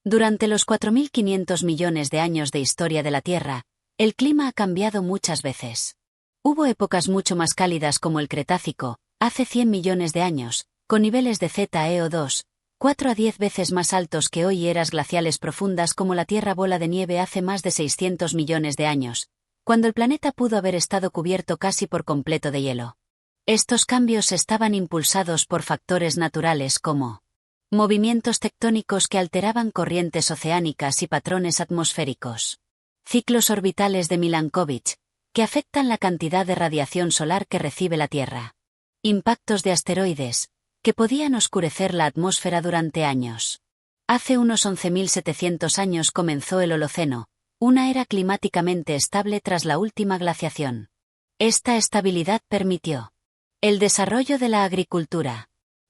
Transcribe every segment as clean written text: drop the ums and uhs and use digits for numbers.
Durante los 4.500 millones de años de historia de la Tierra, el clima ha cambiado muchas veces. Hubo épocas mucho más cálidas como el Cretácico, hace 100 millones de años, con niveles de ZeO2, 4 a 10 veces más altos que hoy, y eras glaciales profundas como la Tierra bola de nieve hace más de 600 millones de años, cuando el planeta pudo haber estado cubierto casi por completo de hielo. Estos cambios estaban impulsados por factores naturales como movimientos tectónicos que alteraban corrientes oceánicas y patrones atmosféricos, ciclos orbitales de Milankovitch, que afectan la cantidad de radiación solar que recibe la Tierra, impactos de asteroides, que podían oscurecer la atmósfera durante años. Hace unos 11.700 años comenzó el Holoceno, una era climáticamente estable tras la última glaciación. Esta estabilidad permitió el desarrollo de la agricultura,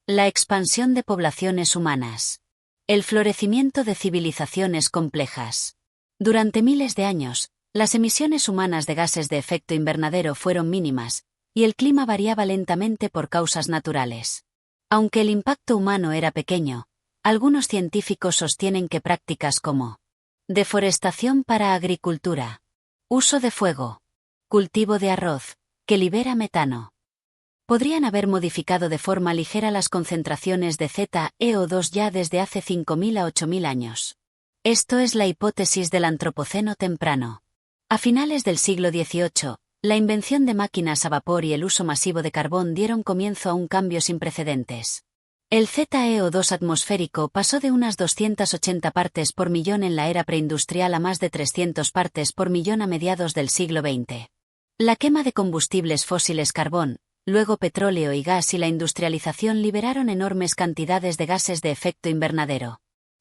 la expansión de poblaciones humanas, el florecimiento de civilizaciones complejas. Durante miles de años, las emisiones humanas de gases de efecto invernadero fueron mínimas, y el clima variaba lentamente por causas naturales. Aunque el impacto humano era pequeño, algunos científicos sostienen que prácticas como deforestación para agricultura, uso de fuego, cultivo de arroz, que libera metano, podrían haber modificado de forma ligera las concentraciones de ZeO2 ya desde hace 5.000 a 8.000 años. Esto es la hipótesis del Antropoceno temprano. A finales del siglo XVIII, la invención de máquinas a vapor y el uso masivo de carbón dieron comienzo a un cambio sin precedentes. El ZeO2 atmosférico pasó de unas 280 partes por millón en la era preindustrial a más de 300 partes por millón a mediados del siglo XX. La quema de combustibles fósiles, carbón, luego petróleo y gas, y la industrialización liberaron enormes cantidades de gases de efecto invernadero.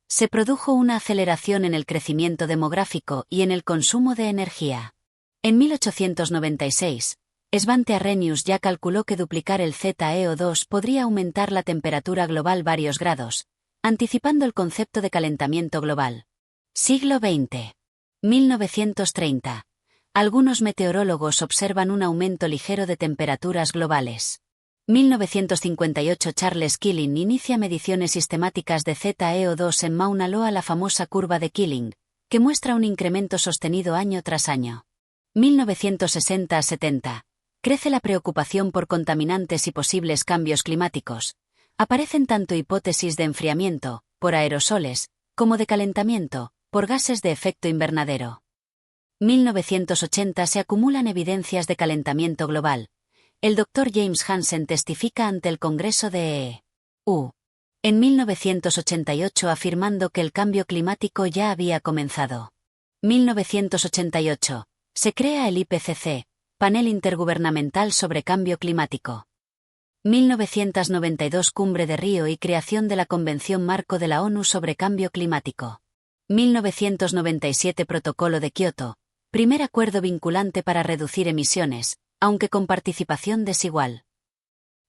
Se produjo una aceleración en el crecimiento demográfico y en el consumo de energía. En 1896, Svante Arrhenius ya calculó que duplicar el ZeO2 podría aumentar la temperatura global varios grados, anticipando el concepto de calentamiento global. Siglo XX. 1930. Algunos meteorólogos observan un aumento ligero de temperaturas globales. 1958. Charles Keeling inicia mediciones sistemáticas de ZeO2 en Mauna Loa, la famosa curva de Keeling, que muestra un incremento sostenido año tras año. 1960-70. Crece la preocupación por contaminantes y posibles cambios climáticos. Aparecen tanto hipótesis de enfriamiento, por aerosoles, como de calentamiento, por gases de efecto invernadero. 1980. Se acumulan evidencias de calentamiento global. El Dr. James Hansen testifica ante el Congreso de EU en 1988 afirmando que el cambio climático ya había comenzado. 1988. Se crea el IPCC, Panel Intergubernamental sobre Cambio Climático. 1992. Cumbre de Río y creación de la Convención Marco de la ONU sobre Cambio Climático. 1997. Protocolo de Kioto, primer acuerdo vinculante para reducir emisiones, aunque con participación desigual.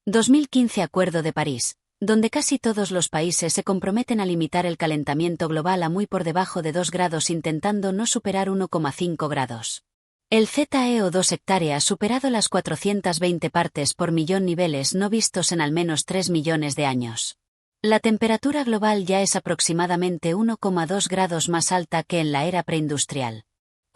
2015. Acuerdo de París, donde casi todos los países se comprometen a limitar el calentamiento global a muy por debajo de 2 grados, intentando no superar 1,5 grados. El ZeO2 hectárea ha superado las 420 partes por millón, niveles no vistos en al menos 3 millones de años. La temperatura global ya es aproximadamente 1,2 grados más alta que en la era preindustrial.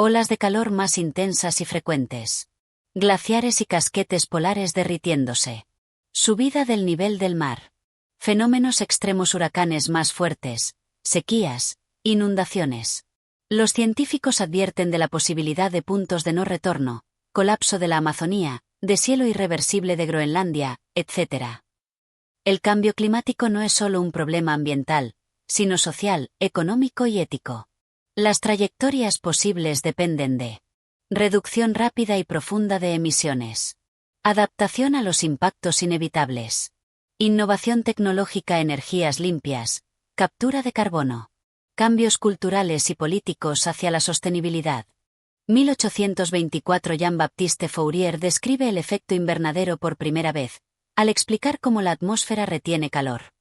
Olas de calor más intensas y frecuentes. Glaciares y casquetes polares derritiéndose. Subida del nivel del mar. Fenómenos extremos, huracanes más fuertes, sequías, inundaciones. Los científicos advierten de la posibilidad de puntos de no retorno, colapso de la Amazonía, deshielo irreversible de Groenlandia, etc. El cambio climático no es solo un problema ambiental, sino social, económico y ético. Las trayectorias posibles dependen de reducción rápida y profunda de emisiones, adaptación a los impactos inevitables, innovación tecnológica, energías limpias, captura de carbono, cambios culturales y políticos hacia la sostenibilidad. 1824. Jean-Baptiste Fourier describe el efecto invernadero por primera vez, al explicar cómo la atmósfera retiene calor.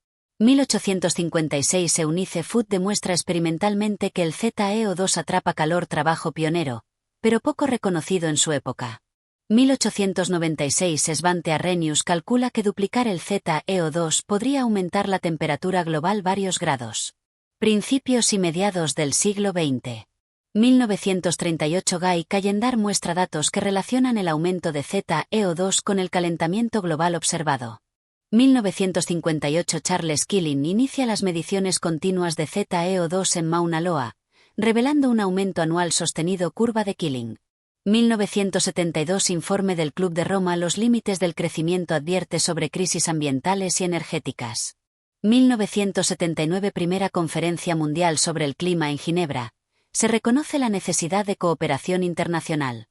1856. Eunice Foot demuestra experimentalmente que el ZeO2 atrapa calor, trabajo pionero, pero poco reconocido en su época. 1896. Svante Arrhenius calcula que duplicar el ZeO2 podría aumentar la temperatura global varios grados. Principios y mediados del siglo XX. 1938 Guy Callendar muestra datos que relacionan el aumento de ZeO2 con el calentamiento global observado. 1958 Charles Keeling inicia las mediciones continuas de ZeO2 en Mauna Loa, revelando un aumento anual sostenido curva de Keeling. 1972 Informe del Club de Roma. Los límites del crecimiento advierte sobre crisis ambientales y energéticas. 1979 Primera Conferencia Mundial sobre el Clima en Ginebra. Se reconoce la necesidad de cooperación internacional.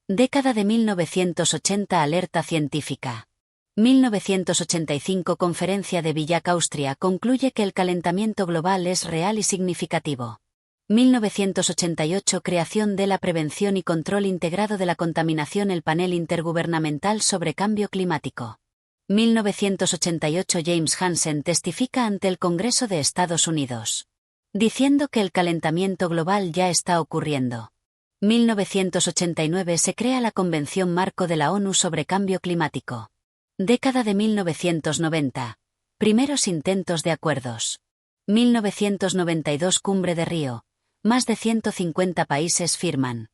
Década de 1980 Alerta científica. 1985 Conferencia de Villach, Austria. Concluye que el calentamiento global es real y significativo. 1988 Creación de la Prevención y Control Integrado de la Contaminación. El Panel Intergubernamental sobre Cambio Climático. 1988 James Hansen testifica ante el Congreso de Estados Unidos, diciendo que el calentamiento global ya está ocurriendo. 1989 se crea la Convención Marco de la ONU sobre Cambio Climático. Década de 1990. Primeros intentos de acuerdos. 1992 Cumbre de Río. Más de 150 países firman.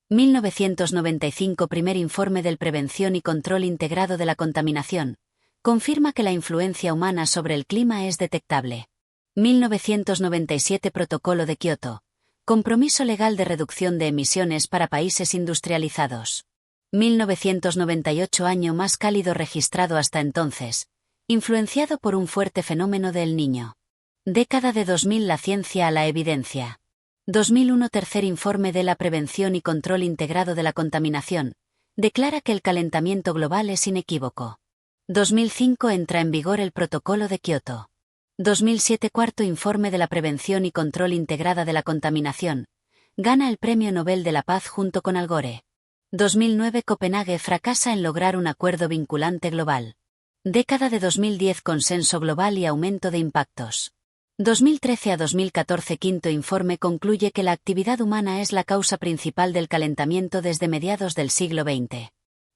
1995 Primer informe del Prevención y Control Integrado de la Contaminación. Confirma que la influencia humana sobre el clima es detectable. 1997 Protocolo de Kioto. Compromiso legal de reducción de emisiones para países industrializados. 1998 Año más cálido registrado hasta entonces, influenciado por un fuerte fenómeno de El Niño. Década de 2000 La ciencia a la evidencia. 2001 Tercer informe de la Prevención y Control Integrado de la Contaminación. Declara que el calentamiento global es inequívoco. 2005 entra en vigor el Protocolo de Kioto. 2007 Cuarto informe de la Prevención y Control Integrada de la Contaminación. Gana el Premio Nobel de la Paz junto con Al Gore. 2009 Copenhague fracasa en lograr un acuerdo vinculante global. Década de 2010 Consenso global y aumento de impactos. 2013 a 2014 Quinto informe concluye que la actividad humana es la causa principal del calentamiento desde mediados del siglo XX.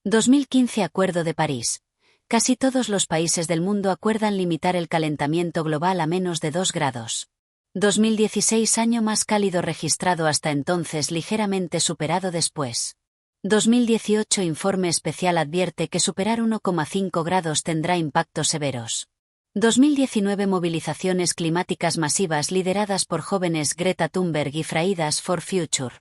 2015 Acuerdo de París. Casi todos los países del mundo acuerdan limitar el calentamiento global a menos de 2 grados. 2016 Año más cálido registrado hasta entonces, ligeramente superado después. 2018 Informe especial advierte que superar 1,5 grados tendrá impactos severos. 2019 Movilizaciones climáticas masivas lideradas por jóvenes Greta Thunberg y Fridays for Future.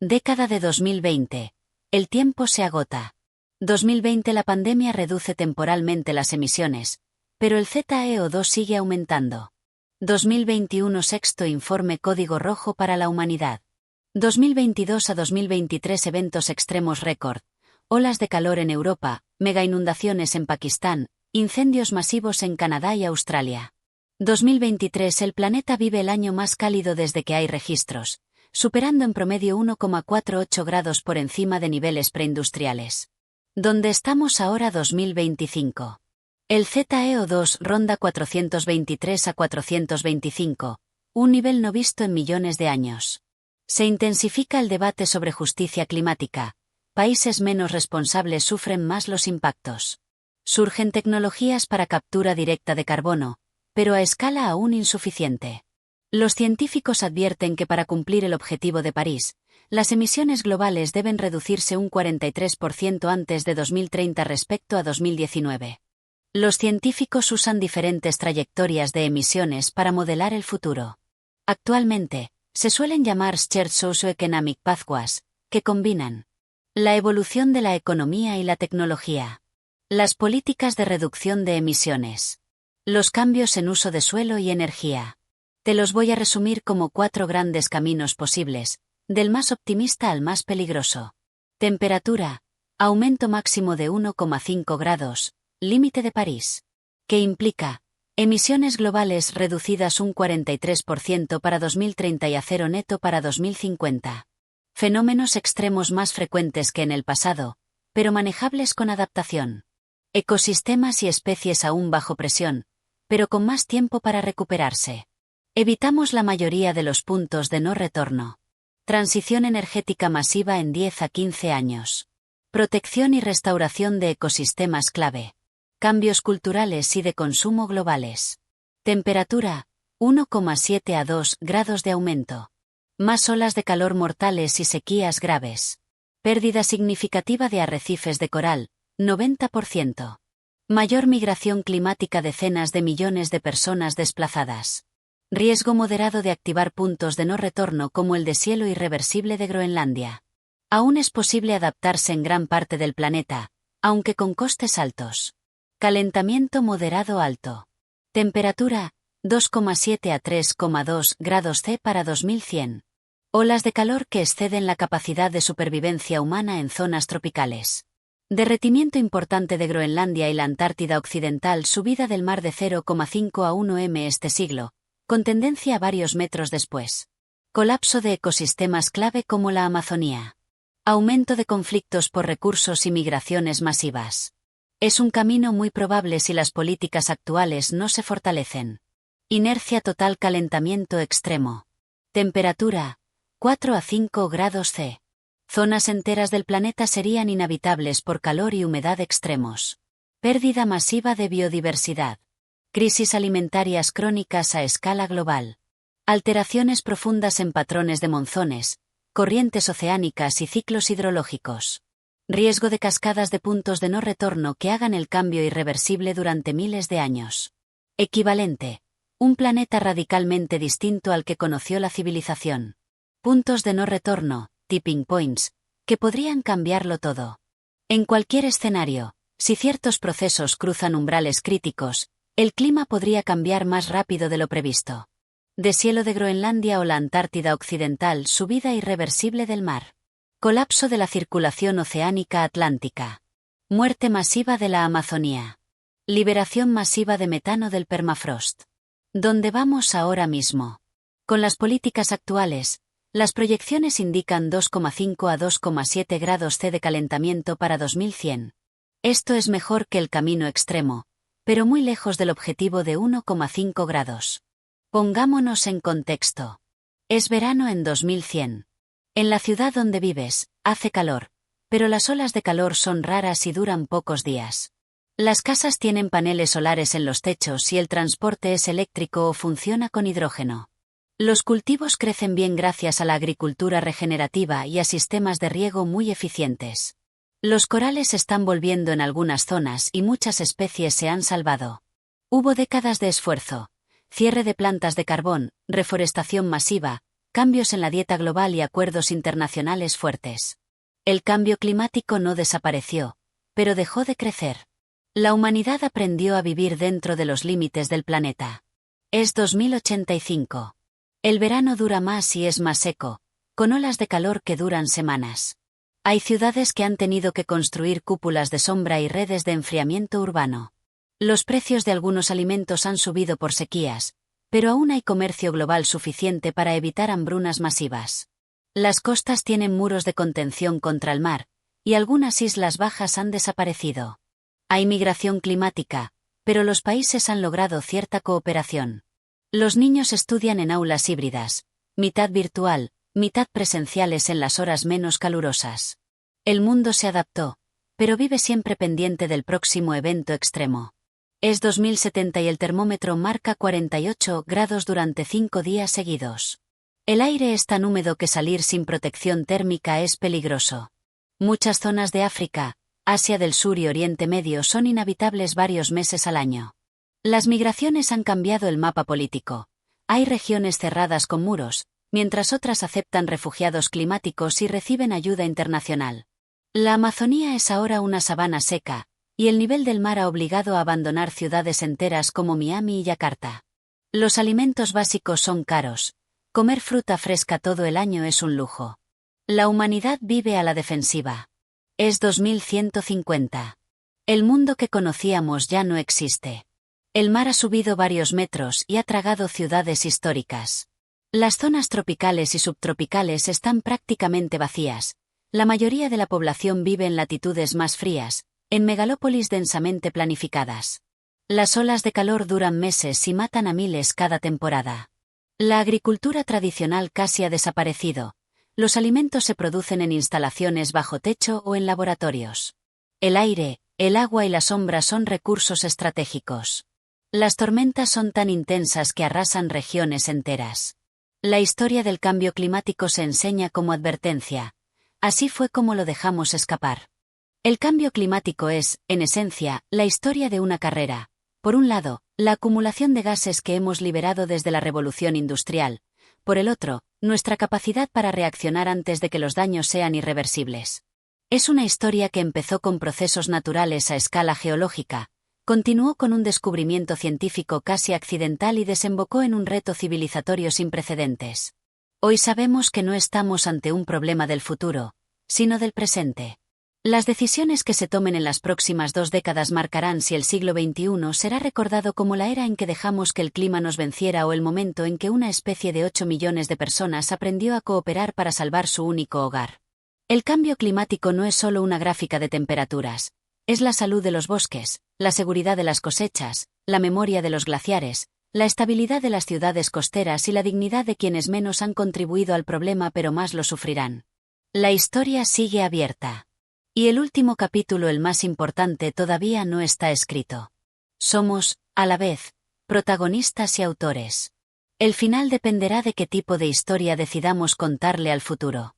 Década de 2020. El tiempo se agota. 2020 La pandemia reduce temporalmente las emisiones, pero el ZeO2 sigue aumentando. 2021 Sexto informe Código Rojo para la Humanidad. 2022 a 2023 Eventos extremos récord. Olas de calor en Europa, mega inundaciones en Pakistán, incendios masivos en Canadá y Australia. 2023 El planeta vive el año más cálido desde que hay registros, superando en promedio 1,48 grados por encima de niveles preindustriales. ¿Dónde estamos ahora? 2025. El ZeO2 ronda 423 a 425, un nivel no visto en millones de años. Se intensifica el debate sobre justicia climática. Países menos responsables sufren más los impactos. Surgen tecnologías para captura directa de carbono, pero a escala aún insuficiente. Los científicos advierten que para cumplir el objetivo de París, las emisiones globales deben reducirse un 43% antes de 2030 respecto a 2019. Los científicos usan diferentes trayectorias de emisiones para modelar el futuro. Actualmente, se suelen llamar Shared Socio-Economic Pathways, que combinan la evolución de la economía y la tecnología, las políticas de reducción de emisiones, los cambios en uso de suelo y energía. Te los voy a resumir como 4 grandes caminos posibles, del más optimista al más peligroso. Temperatura, aumento máximo de 1,5 grados, límite de París, que implica emisiones globales reducidas un 43% para 2030 y a cero neto para 2050. Fenómenos extremos más frecuentes que en el pasado, pero manejables con adaptación. Ecosistemas y especies aún bajo presión, pero con más tiempo para recuperarse. Evitamos la mayoría de los puntos de no retorno. Transición energética masiva en 10 a 15 años. Protección y restauración de ecosistemas clave. Cambios culturales y de consumo globales. Temperatura, 1,7 a 2 grados de aumento. Más olas de calor mortales y sequías graves. Pérdida significativa de arrecifes de coral, 90%. Mayor migración climática, decenas de millones de personas desplazadas. Riesgo moderado de activar puntos de no retorno como el deshielo irreversible de Groenlandia. Aún es posible adaptarse en gran parte del planeta, aunque con costes altos. Calentamiento moderado alto. Temperatura, 2,7 a 3,2 grados C para 2100. Olas de calor que exceden la capacidad de supervivencia humana en zonas tropicales. Derretimiento importante de Groenlandia y la Antártida Occidental, subida del mar de 0,5 a 1 m este siglo, con tendencia a varios metros después. Colapso de ecosistemas clave como la Amazonía. Aumento de conflictos por recursos y migraciones masivas. Es un camino muy probable si las políticas actuales no se fortalecen. Inercia total, calentamiento extremo. Temperatura, 4 a 5 grados C. Zonas enteras del planeta serían inhabitables por calor y humedad extremos. Pérdida masiva de biodiversidad. Crisis alimentarias crónicas a escala global. Alteraciones profundas en patrones de monzones, corrientes oceánicas y ciclos hidrológicos. Riesgo de cascadas de puntos de no retorno que hagan el cambio irreversible durante miles de años. Equivalente. Un planeta radicalmente distinto al que conoció la civilización. Puntos de no retorno, tipping points, que podrían cambiarlo todo. En cualquier escenario, si ciertos procesos cruzan umbrales críticos, el clima podría cambiar más rápido de lo previsto. Deshielo de Groenlandia o la Antártida Occidental, subida irreversible del mar. Colapso de la circulación oceánica atlántica. Muerte masiva de la Amazonía. Liberación masiva de metano del permafrost. ¿Dónde vamos ahora mismo? Con las políticas actuales, las proyecciones indican 2,5 a 2,7 grados C de calentamiento para 2100. Esto es mejor que el camino extremo, pero muy lejos del objetivo de 1,5 grados. Pongámonos en contexto. Es verano en 2100. En la ciudad donde vives, hace calor, pero las olas de calor son raras y duran pocos días. Las casas tienen paneles solares en los techos y el transporte es eléctrico o funciona con hidrógeno. Los cultivos crecen bien gracias a la agricultura regenerativa y a sistemas de riego muy eficientes. Los corales están volviendo en algunas zonas y muchas especies se han salvado. Hubo décadas de esfuerzo, cierre de plantas de carbón, reforestación masiva, cambios en la dieta global y acuerdos internacionales fuertes. El cambio climático no desapareció, pero dejó de crecer. La humanidad aprendió a vivir dentro de los límites del planeta. Es 2085. El verano dura más y es más seco, con olas de calor que duran semanas. Hay ciudades que han tenido que construir cúpulas de sombra y redes de enfriamiento urbano. Los precios de algunos alimentos han subido por sequías, pero aún hay comercio global suficiente para evitar hambrunas masivas. Las costas tienen muros de contención contra el mar, y algunas islas bajas han desaparecido. Hay migración climática, pero los países han logrado cierta cooperación. Los niños estudian en aulas híbridas, mitad virtual, mitad presenciales en las horas menos calurosas. El mundo se adaptó, pero vive siempre pendiente del próximo evento extremo. Es 2070 y el termómetro marca 48 grados durante 5 días seguidos. El aire es tan húmedo que salir sin protección térmica es peligroso. Muchas zonas de África, Asia del Sur y Oriente Medio son inhabitables varios meses al año. Las migraciones han cambiado el mapa político. Hay regiones cerradas con muros, mientras otras aceptan refugiados climáticos y reciben ayuda internacional. La Amazonía es ahora una sabana seca, y el nivel del mar ha obligado a abandonar ciudades enteras como Miami y Yakarta. Los alimentos básicos son caros. Comer fruta fresca todo el año es un lujo. La humanidad vive a la defensiva. Es 2150. El mundo que conocíamos ya no existe. El mar ha subido varios metros y ha tragado ciudades históricas. Las zonas tropicales y subtropicales están prácticamente vacías. La mayoría de la población vive en latitudes más frías, en megalópolis densamente planificadas. Las olas de calor duran meses y matan a miles cada temporada. La agricultura tradicional casi ha desaparecido. Los alimentos se producen en instalaciones bajo techo o en laboratorios. El aire, el agua y la sombra son recursos estratégicos. Las tormentas son tan intensas que arrasan regiones enteras. La historia del cambio climático se enseña como advertencia. Así fue como lo dejamos escapar. El cambio climático es, en esencia, la historia de una carrera. Por un lado, la acumulación de gases que hemos liberado desde la revolución industrial. Por el otro, nuestra capacidad para reaccionar antes de que los daños sean irreversibles. Es una historia que empezó con procesos naturales a escala geológica, continuó con un descubrimiento científico casi accidental y desembocó en un reto civilizatorio sin precedentes. Hoy sabemos que no estamos ante un problema del futuro, sino del presente. Las decisiones que se tomen en las próximas 2 décadas marcarán si el siglo XXI será recordado como la era en que dejamos que el clima nos venciera o el momento en que una especie de 8 millones de personas aprendió a cooperar para salvar su único hogar. El cambio climático no es solo una gráfica de temperaturas, es la salud de los bosques, la seguridad de las cosechas, la memoria de los glaciares, la estabilidad de las ciudades costeras y la dignidad de quienes menos han contribuido al problema pero más lo sufrirán. La historia sigue abierta. Y el último capítulo, el más importante, todavía no está escrito. Somos, a la vez, protagonistas y autores. El final dependerá de qué tipo de historia decidamos contarle al futuro.